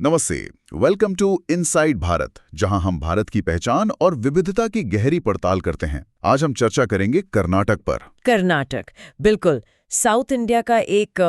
नमस्ते। Welcome to inside Bharat, जहां हम भारत की पहचान और विविधता की गहरी पड़ताल करते हैं। आज हम चर्चा करेंगे कर्नाटक पर। कर्नाटक, बिल्कुल। साउथ इंडिया का एक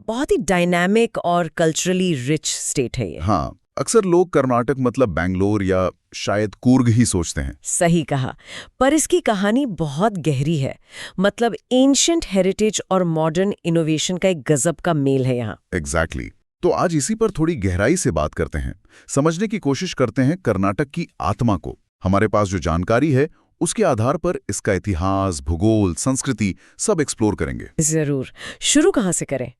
बहुत ही डायनामिक और कल्चरली रिच स्टेट है ये। हाँ, अक्सर लोग कर्नाटक मतलब बैंगलोर या शायद कूर्ग ही सोचते हैं। सही कहा, पर इसकी कहानी बहुत गहरी है। मतलब एंशिएंट हेरिटेज और मॉडर्न इनोवेशन का एक गजब का मेल है यहाँ। एग्जैक्टली। तो आज इसी पर थोड़ी गहराई से बात करते हैं, समझने की कोशिश करते हैं कर्नाटक की आत्मा को। हमारे पास जो जानकारी है उसके आधार पर इसका इतिहास, भूगोल, संस्कृति सब एक्सप्लोर करेंगे। जरूर। शुरू कहाँ से करें?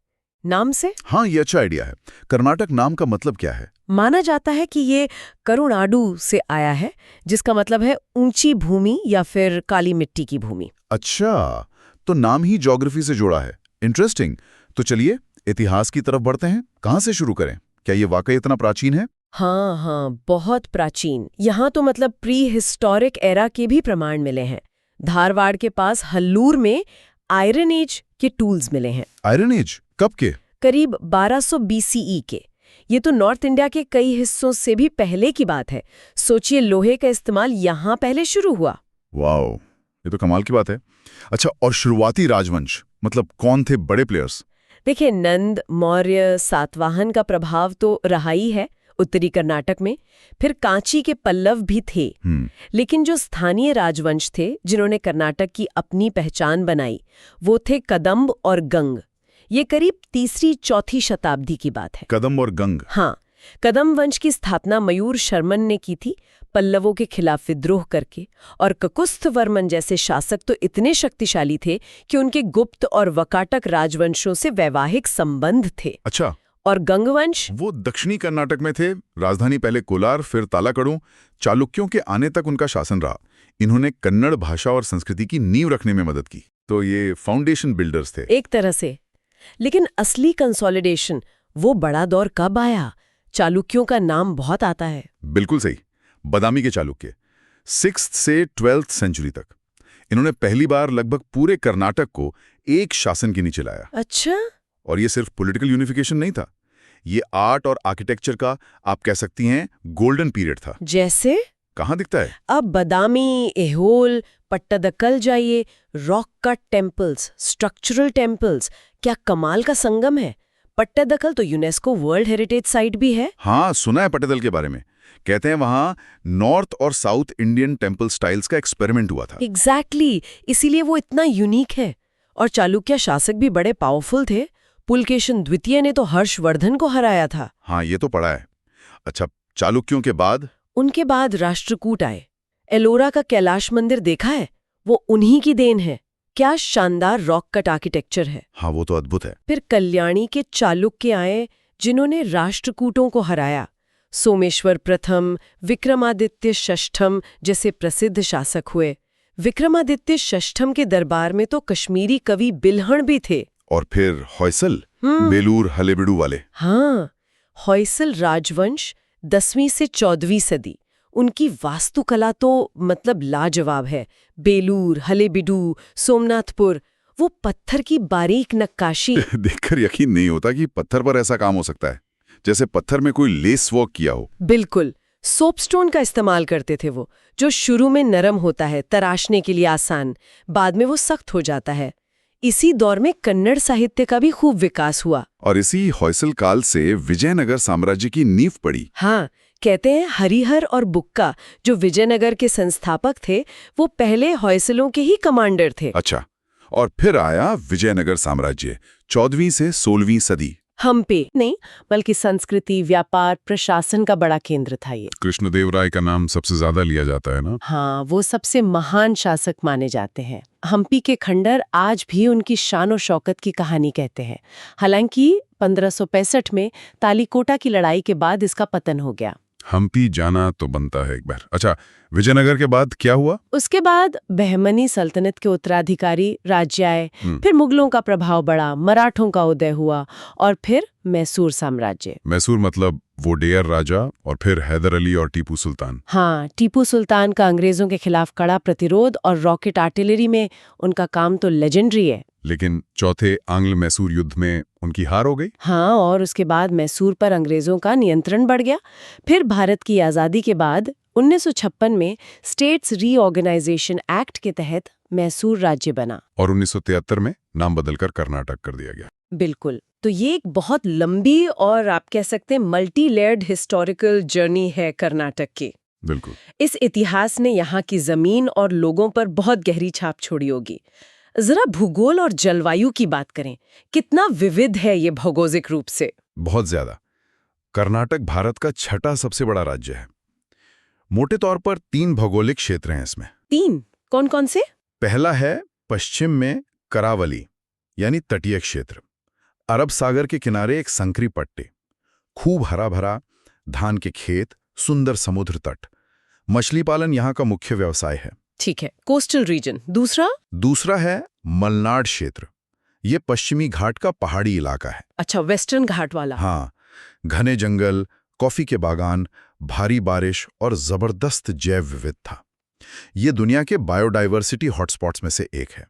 नाम से? हाँ, ये अच्छा आइडिया है। कर्नाटक नाम का मतलब क्या है? माना जाता है कि ये करुणाडु से आया है, जिसका मतलब है ऊंची भूमि या फिर काली मिट्टी की भूमि। अच्छा, तो नाम ही ज्योग्राफी से जुड़ा है। इंटरेस्टिंग। तो चलिए इतिहास की तरफ बढ़ते हैं। कहाँ से शुरू करें? क्या ये वाकई इतना प्राचीन है? हाँ, बहुत प्राचीन। यहाँ तो मतलब प्री हिस्टोरिक एरा के भी प्रमाण मिले हैं। धारवाड़ के पास हल्लूर में आयरन एज के टूल्स मिले हैं। आयरन एज कब के? करीब 1200 BCE के। ये तो नॉर्थ इंडिया के कई हिस्सों से भी पहले की बात है। सोचिए, लोहे का इस्तेमाल यहाँ पहले शुरू हुआ। वाओ, ये तो कमाल की बात है। अच्छा, और शुरुआती राजवंश मतलब कौन थे बड़े प्लेयर्स? देखिए, नंद, मौर्य, सातवाहन का प्रभाव तो रहा ही है उत्तरी कर्नाटक में। फिर कांची के पल्लव भी थे। लेकिन जो स्थानीय राजवंश थे जिन्होंने कर्नाटक की अपनी पहचान बनाई, वो थे कदम्ब और गंग। ये करीब 3री-4थी शताब्दी की बात है। कदम्ब और गंग? हाँ, कदम्ब वंश की स्थापना मयूर शर्मन ने की थी, पल्लवों के खिलाफ विद्रोह करके। और ककुस्थवर्मन जैसे शासक तो इतने शक्तिशाली थे कि उनके गुप्त और वकाटक राजवंशों से वैवाहिक संबंध थे। अच्छा। और गंगवंश? वो दक्षिणी कर्नाटक में थे। राजधानी पहले कोलार, फिर तालाकड़ू। चालुक्यों के आने तक उनका शासन रहा। इन्होंने कन्नड़ भाषा और संस्कृति की नींव रखने में मदद की। तो ये फाउंडेशन बिल्डर्स थे एक तरह से। लेकिन असली कंसोलिडेशन, वो बड़ा दौर कब आया? चालुक्यों का नाम बहुत आता है। बिल्कुल सही। बदामी के चालुक्य, 6th से 12th सेंचुरी तक। इन्होंने पहली बार लगभग पूरे कर्नाटक को एक शासन के नीचे लाया। अच्छा। और ये सिर्फ पॉलिटिकल यूनिफिकेशन नहीं था, ये आर्ट और आर्किटेक्चर का, आप कह सकती हैं, गोल्डन पीरियड था। जैसे? कहाँ दिखता है? अब बदामी, एहोल, पट्टादकल जाइए, rock cut temples, structural temples, क्या कमाल का संगम है। पट्टादकल तो यूनेस्को वर्ल्ड हेरिटेज साइट भी है। हाँ, सुना है पट्टादकल के बारे में। कहते हैं वहां नॉर्थ और साउथ इंडियन टेम्पल स्टाइल्स का एक्सपेरिमेंट हुआ था। एग्जैक्टली, इसीलिए वो इतना यूनिक है। और चालुक्य शासक भी बड़े पावरफुल थे। पुलकेशन द्वितीय ने तो हर्षवर्धन को हराया था। हाँ, ये तो पढ़ा है। अच्छा, चालुक्यों के बाद? उनके बाद राष्ट्रकूट आए। एलोरा का कैलाश मंदिर देखा है? वो उन्हीं की देन है। क्या शानदार रॉक कट आर्किटेक्चर है। हाँ, वो तो अद्भुत है। फिर कल्याणी के चालुक्य आए, जिन्होंने राष्ट्रकूटों को हराया। सोमेश्वर प्रथम, विक्रमादित्य षष्ठम जैसे प्रसिद्ध शासक हुए। विक्रमादित्य षष्ठम के दरबार में तो कश्मीरी कवि बिल्हण भी थे। और फिर होयसल, बेलूर हलेबिडू वाले। हाँ, होयसल राजवंश 10वीं से 14वीं सदी। उनकी वास्तुकला तो मतलब लाजवाब है। बेलूर, हलेबिडू, सोमनाथपुर, वो पत्थर की बारीक नक्काशी। देखकर यकीन नहीं होता कि पत्थर पर ऐसा काम हो सकता है, जैसे पत्थर में कोई लेस वर्क किया हो। बिल्कुल। सोपस्टोन का इस्तेमाल करते थे वो, जो शुरू में नरम होता है, तराशने के लिए आसान, बाद में वो सख्त हो जाता है। इसी दौर में कन्नड़ साहित्य का भी खूब विकास हुआ। और इसी होयसल काल से विजयनगर साम्राज्य की नींव पड़ी। हाँ, कहते हैं हरिहर और बुक्का, जो विजयनगर के संस्थापक थे, वो पहले होयसलों के ही कमांडर थे। अच्छा, और फिर आया विजयनगर साम्राज्य, 14वीं से 16वीं सदी। हम्पी नहीं, बल्कि संस्कृति, व्यापार, प्रशासन का बड़ा केंद्र था ये। कृष्णदेवराय का नाम सबसे ज्यादा लिया जाता है ना? हाँ, वो सबसे महान शासक माने जाते हैं। हम्पी के खंडर आज भी उनकी शान और शौकत की कहानी कहते हैं। हालांकि 1565 में तालीकोटा की लड़ाई के बाद इसका पतन हो गया। हम्पी जाना तो बनता है एक बार। अच्छा, विजयनगर के बाद क्या हुआ? उसके बाद बहमनी सल्तनत के उत्तराधिकारी राज्य आए। फिर मुगलों का प्रभाव बढ़ा, मराठों का उदय हुआ, और फिर मैसूर साम्राज्य। मैसूर मतलब वोडेयर राजा और फिर हैदर अली और टीपू सुल्तान। हाँ, टीपू सुल्तान का अंग्रेजों के खिलाफ कड़ा प्रतिरोध और रॉकेट आर्टिलरी में उनका काम तो लेजेंडरी है। लेकिन चौथे आंग्ल मैसूर युद्ध में उनकी हार हो गई। हाँ, और उसके बाद मैसूर पर अंग्रेजों का नियंत्रण बढ़ गया। फिर भारत की आज़ादी के बाद 1956 में स्टेट्स रीऑर्गेनाइजेशन एक्ट के तहत मैसूर राज्य बना और 1973 में नाम बदलकर कर्नाटक कर दिया गया। बिल्कुल। तो ये एक बहुत लंबी और आप कह सकते हैं मल्टी लेयर्ड हिस्टोरिकल जर्नी है कर्नाटक की। बिल्कुल। इस इतिहास ने यहाँ की जमीन और लोगों पर बहुत गहरी छाप छोड़ी होगी। जरा भूगोल और जलवायु की बात करें, कितना विविध है ये भौगोलिक रूप से। बहुत ज्यादा। कर्नाटक भारत का छठा सबसे बड़ा राज्य है। मोटे तौर पर 3 भौगोलिक क्षेत्र हैं इसमें। 3? कौन कौन से? पहला है पश्चिम में करावली यानी तटीय क्षेत्र, अरब सागर के किनारे एक संकरी पट्टी, खूब हरा भरा, धान के खेत, सुंदर समुद्र तट। मछली पालन यहाँ का मुख्य व्यवसाय है। ठीक है, कोस्टल रीजन। दूसरा है मलनाड क्षेत्र। ये पश्चिमी घाट का पहाड़ी इलाका है। अच्छा, वेस्टर्न घाट वाला। हाँ, घने जंगल, कॉफी के बागान, भारी बारिश और जबरदस्त जैव विविधता। ये दुनिया के बायोडाइवर्सिटी हॉटस्पॉट्स में से एक है।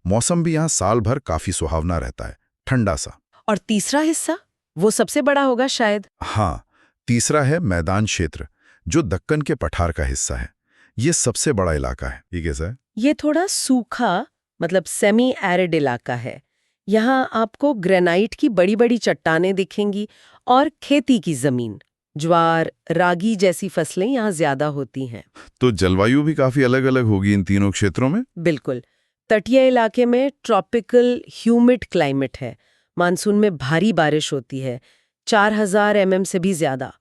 मौसम भी यहाँ साल भर काफी सुहावना रहता है, ठंडा सा। और तीसरा हिस्सा, वो सबसे बड़ा होगा शायद। हाँ, तीसरा है मैदान क्षेत्र, जो दक्कन के पठार का हिस्सा है। ये सबसे बड़ा इलाका है। ये कैसा है? ये थोड़ा सूखा, मतलब सेमी एरिड इलाका है। यहाँ आपको ग्रेनाइट की बड़ी बड़ी चट्टानें दिखेंगी और खेती की जमीन, ज्वार, रागी जैसी फसलें यहाँ ज्यादा होती हैं। तो जलवायु भी काफी अलग अलग होगी इन तीनों क्षेत्रों में। बिल्कुल। तटीय इलाके में ट्रॉपिकल ह्यूमिड क्लाइमेट है, मानसून में भारी बारिश होती है, 4000 mm से भी ज्यादा।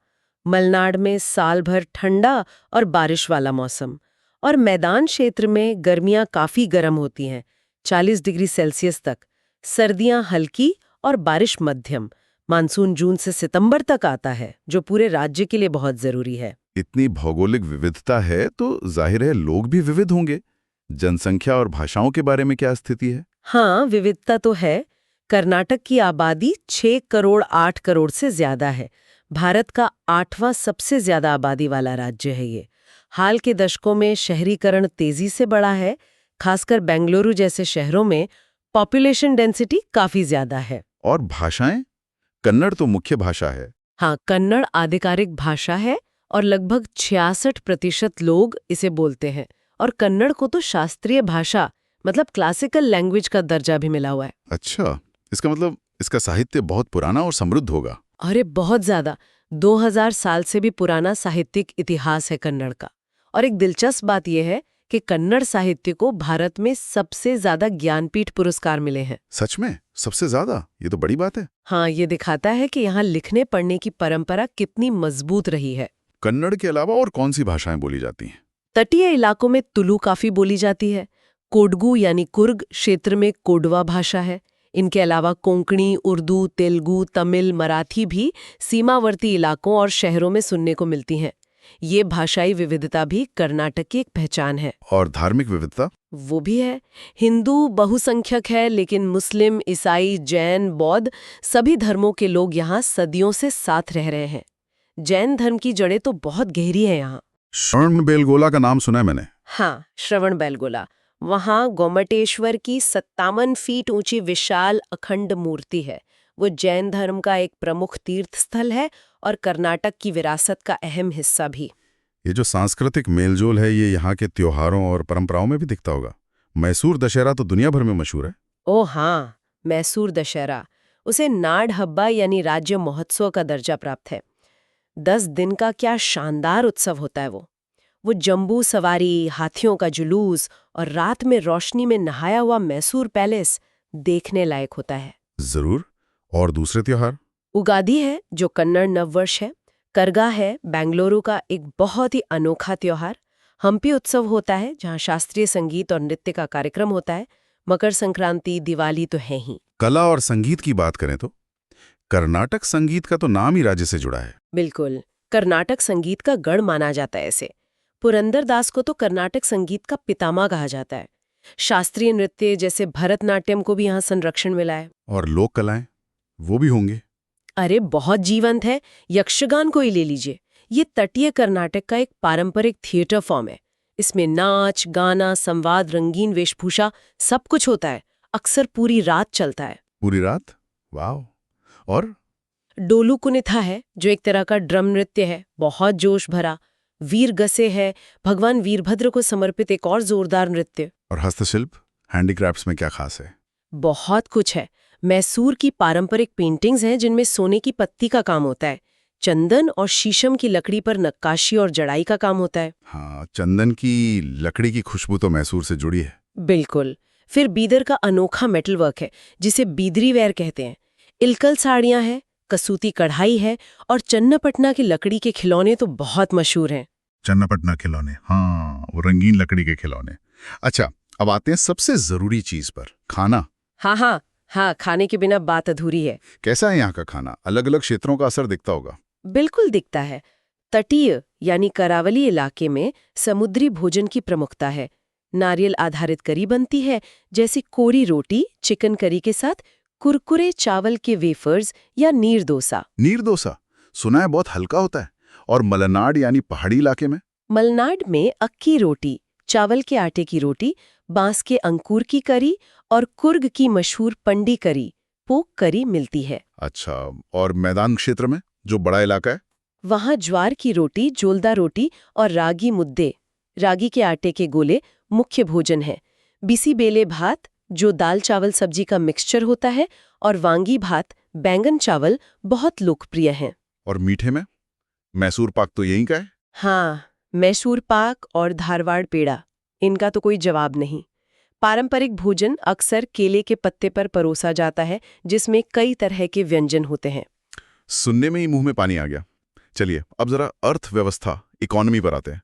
मलनाड में साल भर ठंडा और बारिश वाला मौसम। और मैदान क्षेत्र में गर्मियां काफी गर्म होती हैं, 40 डिग्री सेल्सियस तक। सर्दियां हल्की और बारिश मध्यम। मानसून जून से सितंबर तक आता है, जो पूरे राज्य के लिए बहुत जरूरी है। इतनी भौगोलिक विविधता है तो जाहिर है लोग भी विविध होंगे। जनसंख्या और भाषाओं के बारे में क्या स्थिति है? हाँ, विविधता तो है। कर्नाटक की आबादी 6 करोड़ 8 करोड़ से ज्यादा है। भारत का 8वां सबसे ज्यादा आबादी वाला राज्य है ये। हाल के दशकों में शहरीकरण तेजी से बढ़ा है, खासकर बेंगलुरु जैसे शहरों में पॉपुलेशन डेंसिटी काफी ज्यादा है। और भाषाएं? कन्नड़ तो मुख्य भाषा है। हाँ, कन्नड़ आधिकारिक भाषा है और लगभग 66% लोग इसे बोलते हैं। और कन्नड़ को तो शास्त्रीय भाषा, मतलब क्लासिकल लैंग्वेज का दर्जा भी मिला हुआ है। अच्छा, इसका मतलब इसका साहित्य बहुत पुराना और समृद्ध होगा। अरे बहुत ज्यादा, 2000 साल से भी पुराना साहित्यिक इतिहास है कन्नड़ का। और एक दिलचस्प बात यह है कि कन्नड़ साहित्य को भारत में सबसे ज्यादा ज्ञानपीठ पुरस्कार मिले हैं। सच में? सबसे ज्यादा? ये तो बड़ी बात है। हाँ, ये दिखाता है कि यहाँ लिखने पढ़ने की परंपरा कितनी मजबूत रही है। कन्नड़ के अलावा और कौन सी भाषाएं बोली जाती हैं? तटीय इलाकों में तुलु काफी बोली जाती है। कोडगु यानी कुर्ग क्षेत्र में कोडवा भाषा है। इनके अलावा कोंकणी, उर्दू, तेलुगु, तमिल, मराठी भी सीमावर्ती इलाकों और शहरों में सुनने को मिलती हैं। ये भाषाई विविधता भी कर्नाटक की एक पहचान है। और धार्मिक विविधता? वो भी है। हिंदू बहुसंख्यक है, लेकिन मुस्लिम, ईसाई, जैन, बौद्ध सभी धर्मों के लोग यहाँ सदियों से साथ रह रहे हैं। जैन धर्म की जड़ें तो बहुत गहरी है यहाँ। श्रवणबेलगोला का नाम सुना है मैंने। हाँ, श्रवणबेलगोला। वहाँ गोमटेश्वर की 57 फीट ऊंची विशाल अखंड मूर्ति है। वो जैन धर्म का एक प्रमुख तीर्थ स्थल है और कर्नाटक की विरासत का अहम हिस्सा भी। ये जो सांस्कृतिक मेलजोल है, ये यहाँ के त्योहारों और परंपराओं में भी दिखता होगा। मैसूर दशहरा तो दुनिया भर में मशहूर है। ओह हाँ, मैसूर दशहरा। उसे नाड हब्बा यानी राज्य महोत्सव का दर्जा प्राप्त है। 10 दिन का क्या शानदार उत्सव होता है वो जंबू सवारी, हाथियों का जुलूस और रात में रोशनी में नहाया हुआ मैसूर पैलेस देखने लायक होता है। जरूर। और दूसरे त्योहार? उगादी है, जो कन्नड़ नववर्ष है। करगा है, बेंगलुरु का एक बहुत ही अनोखा त्योहार। हम्पी उत्सव होता है, जहाँ शास्त्रीय संगीत और नृत्य का कार्यक्रम होता है। मकर संक्रांति, दिवाली तो है ही। कला और संगीत की बात करें तो कर्नाटक संगीत का तो नाम ही राज्य से जुड़ा है। बिल्कुल, कर्नाटक संगीत का गढ़ माना जाता है इसे। पुरंदरदास को तो कर्नाटक संगीत का पितामह कहा जाता है। शास्त्रीय नृत्य जैसे भरतनाट्यम को भी यहाँ संरक्षण मिला है। और लोक कलाएं, वो भी होंगे। अरे बहुत जीवंत है। यक्षगान को ही ले लीजिए। ये तटीय कर्नाटक का एक पारंपरिक थिएटर फॉर्म है। इसमें नाच, गाना, संवाद, रंगीन वेशभूषा सब कुछ होता है। अक्सर पूरी रात चलता है। पूरी रात? वाह। और डोलू कुनिथा है, जो एक तरह का ड्रम नृत्य है, बहुत जोश भरा। वीर गसे है, भगवान वीरभद्र को समर्पित एक और जोरदार नृत्य। और हस्तशिल्प, हैंडीक्राफ्ट्स में क्या खास है? बहुत कुछ है। मैसूर की पारंपरिक पेंटिंग्स हैं जिनमें सोने की पत्ती का काम होता है। चंदन और शीशम की लकड़ी पर नक्काशी और जड़ाई का काम होता है। हाँ, चंदन की लकड़ी की खुशबू तो मैसूर से जुड़ी है। बिल्कुल। फिर बीदर का अनोखा मेटल वर्क है, जिसे बीदरी वेयर कहते हैं। इलकल साड़ियां हैं, कसूती कढ़ाई है, और चन्नापटना की लकड़ी के खिलौने तो बहुत मशहूर हैं। चन्नापटना खिलौने, हाँ, वो रंगीन लकड़ी के खिलौने। अच्छा, अब आते हैं सबसे जरूरी चीज पर, खाना। हाँ, खाने के बिना बात अधूरी है। कैसा है यहाँ का खाना? अलग अलग क्षेत्रों का असर दिखता होगा। बिल्कुल दिखता है। तटीय यानी करावली इलाके में समुद्री भोजन की प्रमुखता है। नारियल आधारित करी बनती है, जैसे कोरी रोटी चिकन करी के साथ कुरकुरे चावल के वेफर्स या नीर डोसा। नीर डोसा सुना है बहुत हल्का होता है। और मलनाड यानी पहाड़ी इलाके में? मलनाड में अक्की रोटी, चावल के आटे की रोटी, बांस के अंकुर की करी और कुर्ग की मशहूर पंडी करी, पोक करी मिलती है। अच्छा, और मैदान क्षेत्र में जो बड़ा इलाका है? वहाँ ज्वार की रोटी, जोलदा रोटी और रागी मुद्दे, रागी के आटे के गोले मुख्य भोजन है। बिसी बेले भात, जो दाल चावल सब्जी का मिक्सचर होता है, और वांगी भात, बैंगन चावल बहुत लोकप्रिय हैं। और मीठे में? मैसूर पाक तो यहीं का है? हाँ, मैसूर पाक और धारवाड़ पेड़ा, इनका तो कोई जवाब नहीं। पारंपरिक भोजन अक्सर केले के पत्ते पर परोसा जाता है, जिसमें कई तरह के व्यंजन होते हैं। सुनने में ही मुंह में पानी आ गया। चलिए, अब जरा अर्थव्यवस्था, इकोनॉमी पर आते हैं।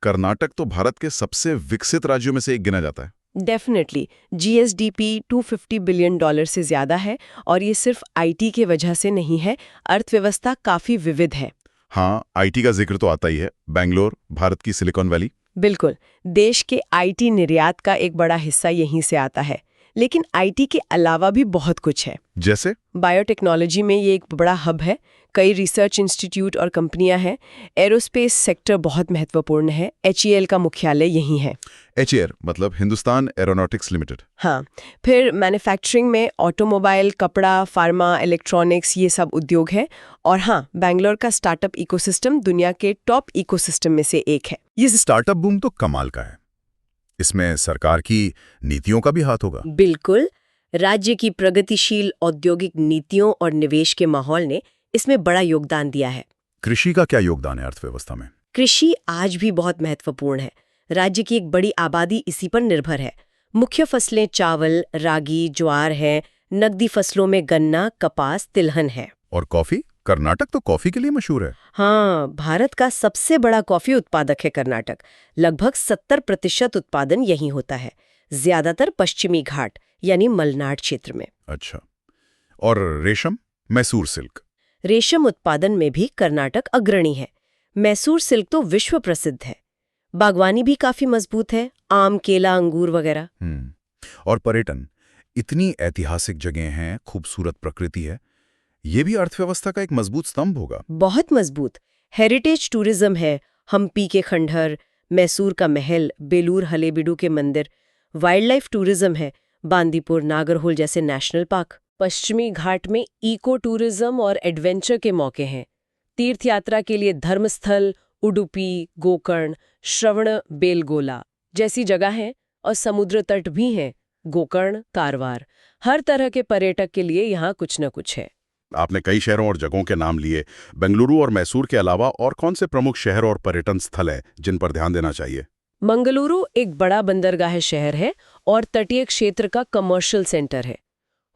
कर्नाटक तो भारत के सबसे विकसित राज्यों में से एक गिना जाता है। डेफिनेटली। जीएसडीपी $250 बिलियन से ज्यादा है, और ये सिर्फ आईटी के वजह से नहीं है। अर्थव्यवस्था काफी विविध है। हाँ, आईटी का जिक्र तो आता ही है। बैंगलोर, भारत की सिलिकॉन वैली। बिल्कुल। देश के आईटी निर्यात का एक बड़ा हिस्सा यहीं से आता है। लेकिन आईटी के अलावा भी बहुत कुछ है। जैसे? बायोटेक्नोलॉजी में ये एक बड़ा हब है। कई रिसर्च इंस्टीट्यूट और कंपनियां हैं। एरोस्पेस सेक्टर बहुत महत्वपूर्ण है। एचईएल का मुख्यालय यहीं है। एचएएल मतलब हिंदुस्तान एरोनॉटिक्स लिमिटेड। हाँ। फिर मैन्युफैक्चरिंग में ऑटोमोबाइल, कपड़ा, फार्मा, इलेक्ट्रॉनिक्स, ये सब उद्योग है। और हाँ, बैंगलोर का स्टार्टअप इकोसिस्टम दुनिया के टॉप इकोसिस्टम में से एक है। ये स्टार्टअप बूम तो कमाल का है। इसमें सरकार की नीतियों का भी हाथ होगा। बिल्कुल। राज्य की प्रगतिशील औद्योगिक नीतियों और निवेश के माहौल ने इसमें बड़ा योगदान दिया है। कृषि का क्या योगदान है अर्थव्यवस्था में? कृषि आज भी बहुत महत्वपूर्ण है। राज्य की एक बड़ी आबादी इसी पर निर्भर है। मुख्य फसलें चावल, रागी, ज्वार है। नकदी फसलों में गन्ना, कपास, तिलहन है। और कॉफी? कर्नाटक तो कॉफी के लिए मशहूर है। हाँ, भारत का सबसे बड़ा कॉफी उत्पादक है कर्नाटक। लगभग 70% उत्पादन यहीं होता है, ज्यादातर पश्चिमी घाट यानी मलनाड क्षेत्र में। अच्छा, और रेशम? मैसूर सिल्क? रेशम उत्पादन में भी कर्नाटक अग्रणी है। मैसूर सिल्क तो विश्व प्रसिद्ध है। बागवानी भी काफी मजबूत है, आम, केला, अंगूर वगैरह। और पर्यटन? इतनी ऐतिहासिक जगह हैं, खूबसूरत प्रकृति है, ये भी अर्थव्यवस्था का एक मजबूत स्तंभ होगा। बहुत मजबूत। हेरिटेज टूरिज्म है। हम्पी के खंडहर, मैसूर का महल, बेलूर हलेबीडू के मंदिर। वाइल्ड लाइफ टूरिज्म है। बांदीपुर, नागरहोल जैसे नेशनल पार्क। पश्चिमी घाट में इको टूरिज्म और एडवेंचर के मौके हैं। तीर्थ यात्रा के लिए धर्मस्थल, उडुपी, गोकर्ण, श्रवण बेलगोला जैसी जगह हैं, और समुद्र तट भी हैं। गोकर्ण, कारवार, हर तरह के पर्यटक के लिए यहाँ कुछ न कुछ है। आपने कई शहरों और जगहों के नाम लिए। बेंगलुरु और मैसूर के अलावा और कौन से प्रमुख शहर और पर्यटन स्थल हैं जिन पर ध्यान देना चाहिए? मंगलुरु एक बड़ा बंदरगाह शहर है और तटीय क्षेत्र का कमर्शियल सेंटर है।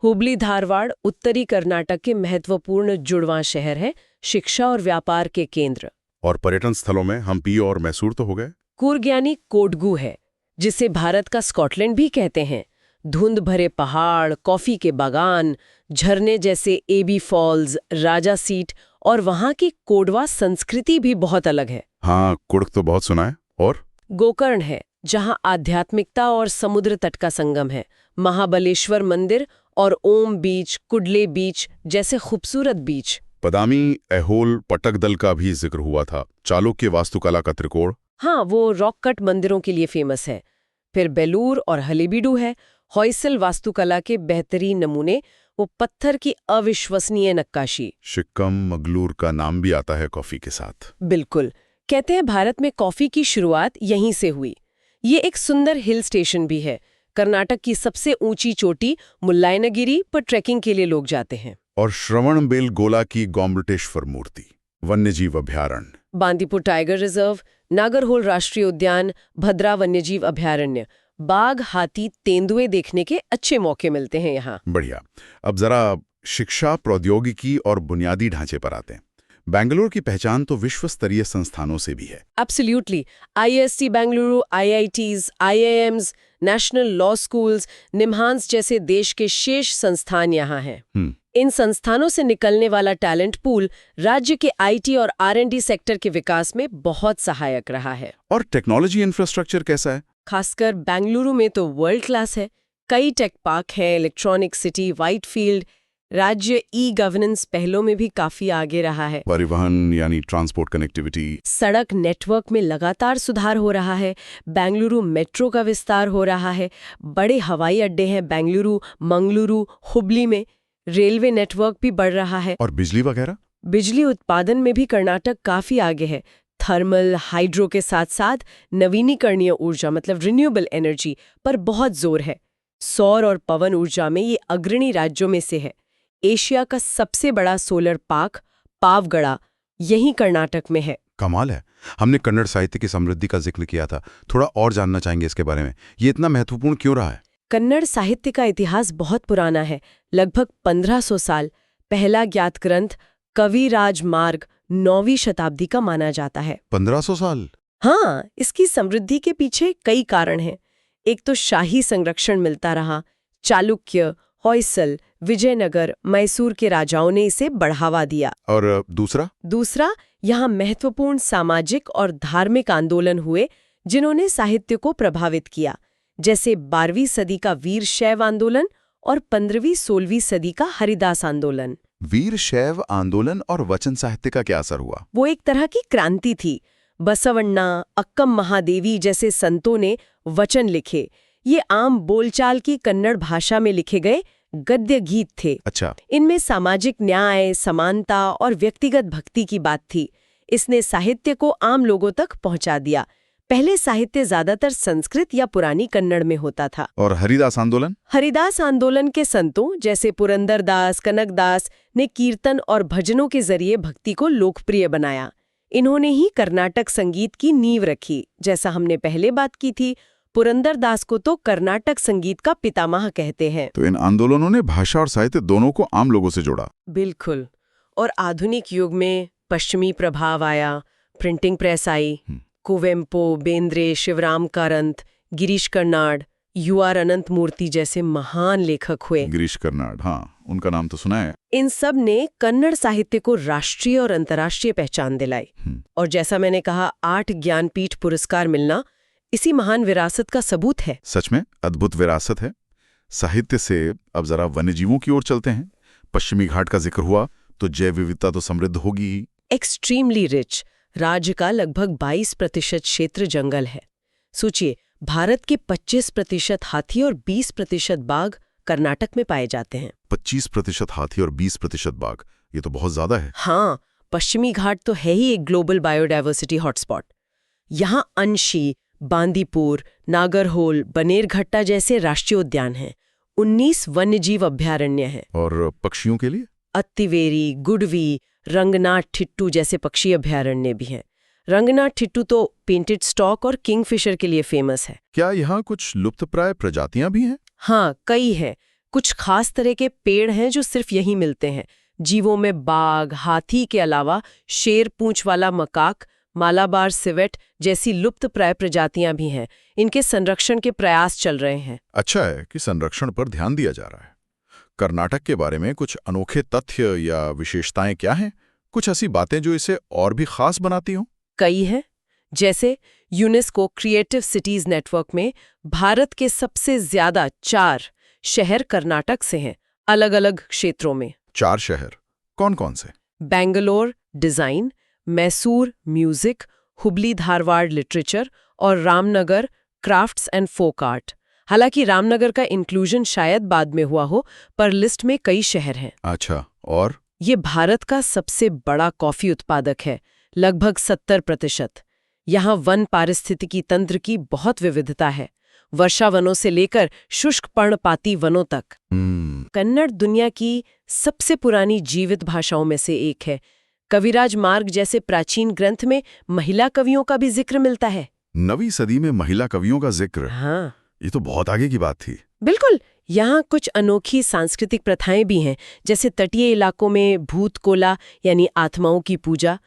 हुबली धारवाड़ उत्तरी कर्नाटक के महत्वपूर्ण जुड़वां शहर है, शिक्षा और व्यापार के केंद्र। और पर्यटन स्थलों में हम्पी और मैसूर तो हो गए। कूर्ग यानी कोडगू है, जिसे भारत का स्कॉटलैंड भी कहते हैं। धुंध भरे पहाड़, कॉफी के बागान, झरने जैसे एबी फॉल्स, राजा सीट, और वहाँ की कोडवा संस्कृति भी बहुत अलग है। हाँ, कुर्ग तो बहुत सुना है। और गोकर्ण है, जहां आध्यात्मिकता और समुद्र तट का संगम है। महाबलेश्वर मंदिर और ओम बीच, कुडले बीच जैसे खूबसूरत बीच। पदामी, ऐहोल, पटकदल का भी जिक्र हुआ था। चालुक्य वास्तुकला का त्रिकोण। हाँ, वो रॉक कट मंदिरों के लिए फेमस है। फिर बेलूर और हलेबीडू है, होयसल वास्तुकला के बेहतरीन नमूने, वो पत्थर की अविश्वसनीय नक्काशी। शिक्कम मगलूर का नाम भी आता है कॉफी के साथ। बिल्कुल, कहते हैं भारत में कॉफी की शुरुआत यहीं से हुई। ये एक सुंदर हिल स्टेशन भी है। कर्नाटक की सबसे ऊंची चोटी मुल्लायनगिरी पर ट्रैकिंग के लिए लोग जाते हैं। और श्रवणबेलगोला की गोमटेश्वर मूर्ति, वन्यजीव अभयारण्य, बांदीपुर टाइगर रिजर्व, नागरहोल राष्ट्रीय उद्यान, भद्रा वन्यजीव अभयारण्य, बाघ, हाथी, तेंदुए देखने के अच्छे मौके मिलते हैं यहाँ। बढ़िया। अब जरा शिक्षा, प्रौद्योगिकी और बुनियादी ढांचे पर आते हैं। बेंगलुरु की पहचान तो विश्व स्तरीय संस्थानों से भी है। Absolutely. IISc Bengaluru, IITs, IIMs, national law schools, निम्हांस जैसे देश के शेष संस्थान यहाँ हैं। इन संस्थानों से निकलने वाला टैलेंट पूल राज्य के IT और R&D सेक्टर के विकास में बहुत सहायक रहा है। और टेक्नोलॉजी इंफ्रास्ट्रक्चर कैसा है? खासकर बेंगलुरु में तो वर्ल्ड क्लास है। कई टेक पार्क हैं, इलेक्ट्रॉनिक सिटी, व्हाइट फील्ड। राज्य गवर्नेंस पहलों में भी काफी आगे रहा है। परिवहन यानी ट्रांसपोर्ट कनेक्टिविटी, सड़क नेटवर्क में लगातार सुधार हो रहा है। बेंगलुरु मेट्रो का विस्तार हो रहा है। बड़े हवाई अड्डे हैं बेंगलुरु, मंगलुरु, हुबली में। रेलवे नेटवर्क भी बढ़ रहा है। और बिजली वगैरह? बिजली उत्पादन में भी कर्नाटक काफी आगे है। थर्मल, हाइड्रो के साथ साथ नवीनीकरणीय ऊर्जा मतलब रिन्यूएबल एनर्जी पर बहुत जोर है। सौर और पवन ऊर्जा में ये अग्रणी राज्यों में से है। एशिया का सबसे बड़ा सोलर पार्क पावगड़ा यहीं कर्नाटक में है। कमाल है। हमने कन्नड़ साहित्य की समृद्धि का जिक्र किया था, थोड़ा और जानना चाहेंगे इसके बारे में। ये इतना महत्वपूर्ण क्यों रहा है? कन्नड़ साहित्य का इतिहास बहुत पुराना है, लगभग 1500 साल। पहला ज्ञात ग्रंथ कविराज मार्ग 9वीं शताब्दी का माना जाता है। 1500 साल? हाँ, इसकी समृद्धि के पीछे कई कारण हैं। एक तो शाही संरक्षण मिलता रहा। चालुक्य, होयसल, विजयनगर, मैसूर के राजाओं ने इसे बढ़ावा दिया। और दूसरा, यहाँ महत्वपूर्ण सामाजिक और धार्मिक आंदोलन हुए जिन्होंने साहित्य को प्रभावित किया, जैसे 12वीं सदी का वीर शैव आंदोलन और 15वीं-16वीं सदी का हरिदास आंदोलन। वीर शैव आंदोलन और वचन साहित्य का क्या असर हुआ? वो एक तरह की क्रांति थी। बसवण्णा, अक्कम महादेवी जैसे संतों ने वचन लिखे। ये आम बोलचाल की कन्नड़ भाषा में लिखे गए गद्य गीत थे। अच्छा। इनमें सामाजिक न्याय, समानता और व्यक्तिगत भक्ति की बात थी। इसने साहित्य को आम लोगों तक पहुंचा दिया। पहले साहित्य ज्यादातर संस्कृत या पुरानी कन्नड़ में होता था। और हरिदास आंदोलन? हरिदास आंदोलन के संतों जैसे पुरंदरदास, कनकदास ने कीर्तन और भजनों के जरिए भक्ति को लोकप्रिय बनाया। इन्होंने ही कर्नाटक संगीत की नींव रखी। जैसा हमने पहले बात की थी, पुरंदरदास को तो कर्नाटक संगीत का पितामह कहते हैं। तो इन आंदोलनों ने भाषा और साहित्य दोनों को आम लोगों से जोड़ा। बिल्कुल। और आधुनिक युग में पश्चिमी प्रभाव आया, प्रिंटिंग प्रेस आई। कुवेम्पो, बेंद्रे, शिवराम कारंत, गिरीश कर्नाड, UR अनंत मूर्ति जैसे महान लेखक हुए। गिरीश कर्नाड, हाँ, उनका नाम तो सुना है। इन सब ने कन्नड़ साहित्य को राष्ट्रीय और अंतर्राष्ट्रीय पहचान दिलाई। और जैसा मैंने कहा, 8 ज्ञानपीठ पुरस्कार मिलना इसी महान विरासत का सबूत है। सच में अद्भुत विरासत है। साहित्य से अब जरा वन्यजीवों की ओर चलते हैं। पश्चिमी घाट का जिक्र हुआ तो जैव विविधता तो समृद्ध होगी ही। Extremely rich. राज्य का लगभग 22% क्षेत्र जंगल है। सोचिए, भारत के 25% हाथी और 20% बाघ कर्नाटक में पाए जाते हैं। 25% हाथी और 20% बाघ, ये तो बहुत ज्यादा है। हाँ, पश्चिमी घाट तो है ही एक ग्लोबल बायोडायवर्सिटी हॉटस्पॉट। यहाँ अंशी, बांदीपुर, नागरहोल, बनेरघट्टा जैसे राष्ट्रीय उद्यान हैं। 19 वन्यजीव अभयारण्य हैं। और पक्षियों के लिए अत्तिवेरी, गुडवी, रंगनाथ ठिट्टू जैसे पक्षी अभयारण्य भी हैं। रंगनाथ ठिट्टू तो पेंटेड स्टॉक और किंगफिशर के लिए फेमस है। क्या यहाँ कुछ लुप्तप्राय प्रजातियां भी हैं? हाँ, कई हैं। कुछ खास तरह के पेड़ हैं जो सिर्फ यहीं मिलते हैं। जीवों में बाघ, हाथी के अलावा शेर पूंछ वाला मकाक, मालाबार सिवेट जैसी लुप्तप्राय प्रजातियां भी हैं। इनके संरक्षण के प्रयास चल रहे हैं। अच्छा है कि संरक्षण पर ध्यान दिया जा रहा है। कर्नाटक के बारे में कुछ अनोखे तथ्य या विशेषताएं क्या हैं? कुछ ऐसी बातें जो इसे और भी खास बनाती हों? कई हैं। जैसे यूनेस्को क्रिएटिव सिटीज नेटवर्क में भारत के सबसे ज्यादा 4 शहर कर्नाटक से हैं, अलग अलग क्षेत्रों में। 4 शहर कौन कौन से? Bangalore design, Mysore music, Hubli Dharwad literature और Ramanagara crafts and folk art. हालांकि रामनगर का इंक्लूजन शायद बाद में हुआ हो, पर लिस्ट में कई शहर हैं। अच्छा, और? ये भारत का सबसे बड़ा कॉफी उत्पादक है, लगभग 70%। यहाँ वन पारिस्थितिकी तंत्र की बहुत विविधता है, वर्षा वनों से लेकर शुष्क पर्णपाती वनों तक। कन्नड़ दुनिया की सबसे पुरानी जीवित भाषाओं में से एक है। कविराज मार्ग जैसे प्राचीन ग्रंथ में महिला कवियों का भी जिक्र मिलता है। 9वीं सदी में महिला कवियों का जिक्र? हाँ, ये तो बहुत आगे की बात थी। बिल्कुल। यहाँ कुछ अनोखी सांस्कृतिक प्रथाएं भी हैं, जैसे तटीय इलाकों में भूत कोला यानी आत्माओं की पूजा।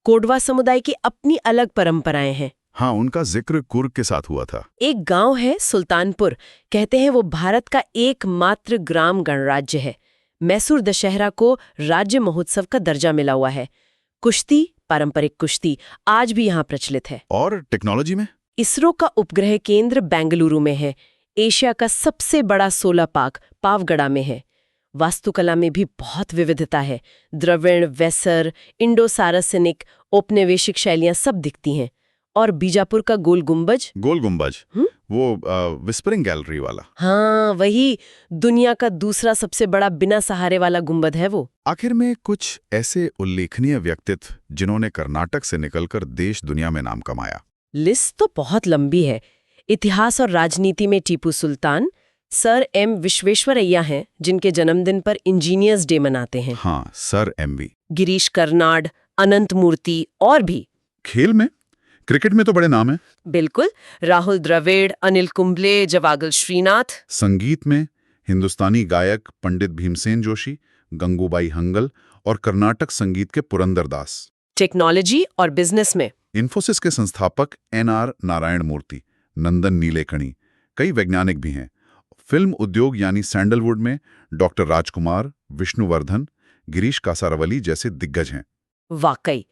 कोडवा समुदाय की अपनी अलग परंपराएं हैं। हाँ, उनका जिक्र कुर्ग के साथ हुआ था। एक गांव है सुल्तानपुर, कहते हैं वो भारत का एकमात्र ग्राम गणराज्य है। मैसूर दशहरा को राज्य महोत्सव का दर्जा मिला हुआ है। कुश्ती, पारंपरिक कुश्ती आज भी यहाँ प्रचलित है। और टेक्नोलॉजी में? इसरो का उपग्रह केंद्र बेंगलुरु में है। एशिया का सबसे बड़ा सोलर पार्क पावगढ़ा में है। वास्तुकला में भी बहुत विविधता है। द्रविड़, वेसर, इंडो सारासेनिक, औपनिवेशिक शैलियां सब दिखती हैं। और बीजापुर का गोल गुंबज। गोल गुंबज? वो विस्परिंग गैलरी वाला? हाँ, वही। दुनिया का दूसरा सबसे बड़ा बिना सहारे वाला गुंबद है वो। आखिर में कुछ ऐसे उल्लेखनीय व्यक्तित्व जिन्होंने कर्नाटक से निकलकर देश दुनिया में नाम कमाया। लिस्ट तो बहुत लंबी है। इतिहास और राजनीति में टीपू सुल्तान, सर एम विश्वेश्वरैया हैं, जिनके जन्मदिन पर इंजीनियर्स डे मनाते हैं। हाँ, सर एमवी। गिरीश कर्नाड, अनंत मूर्ति और भी। खेल में? क्रिकेट में तो बड़े नाम हैं। बिल्कुल, राहुल द्रविड़, अनिल कुंबले, जवागल श्रीनाथ। संगीत में हिंदुस्तानी गायक पंडित भीमसेन जोशी, गंगूबाई हंगल और कर्नाटक संगीत के पुरंदरदास। टेक्नोलॉजी और बिजनेस में इन्फोसिस के संस्थापक एनआर नारायण मूर्ति, नंदन नीलेकणी, कई वैज्ञानिक भी हैं। फिल्म उद्योग यानी सैंडलवुड में डॉक्टर राजकुमार, विष्णुवर्धन, गिरीश कासारावली जैसे दिग्गज हैं। वाकई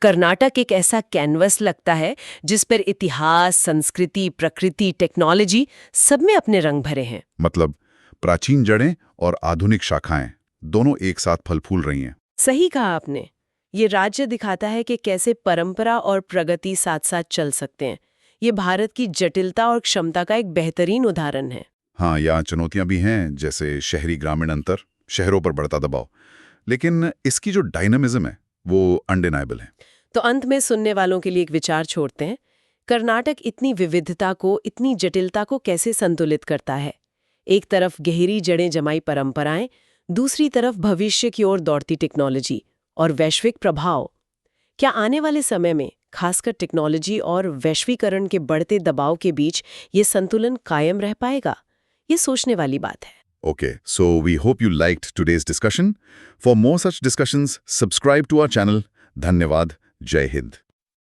कर्नाटक एक ऐसा कैनवस लगता है जिस पर इतिहास, संस्कृति, प्रकृति, टेक्नोलॉजी सब में अपने रंग भरे हैं। मतलब प्राचीन जड़ें और आधुनिक शाखाएं दोनों एक साथ फल फूल रही हैं। सही कहा आपने। ये राज्य दिखाता है कि कैसे परंपरा और प्रगति साथ साथ चल सकते हैं। ये भारत की जटिलता और क्षमता का एक बेहतरीन उदाहरण है। हाँ, यहाँ चुनौतियां भी हैं, जैसे शहरी ग्रामीण अंतर, शहरों पर बढ़ता दबाव, लेकिन इसकी जो डायनामिज्म है वो अनडिनाइबल है। तो अंत में सुनने वालों के लिए एक विचार छोड़ते हैं। कर्नाटक इतनी विविधता को, इतनी जटिलता को कैसे संतुलित करता है? एक तरफ गहरी जड़ें जमाई परंपराएं, दूसरी तरफ भविष्य की ओर दौड़ती टेक्नोलॉजी और वैश्विक प्रभाव। क्या आने वाले समय में, खासकर टेक्नोलॉजी और वैश्वीकरण के बढ़ते दबाव के बीच, ये संतुलन कायम रह पाएगा? ये सोचने वाली बात है। Okay, so we hope you liked today's discussion. For more such discussions, subscribe to our channel. धन्यवाद. जय हिंद.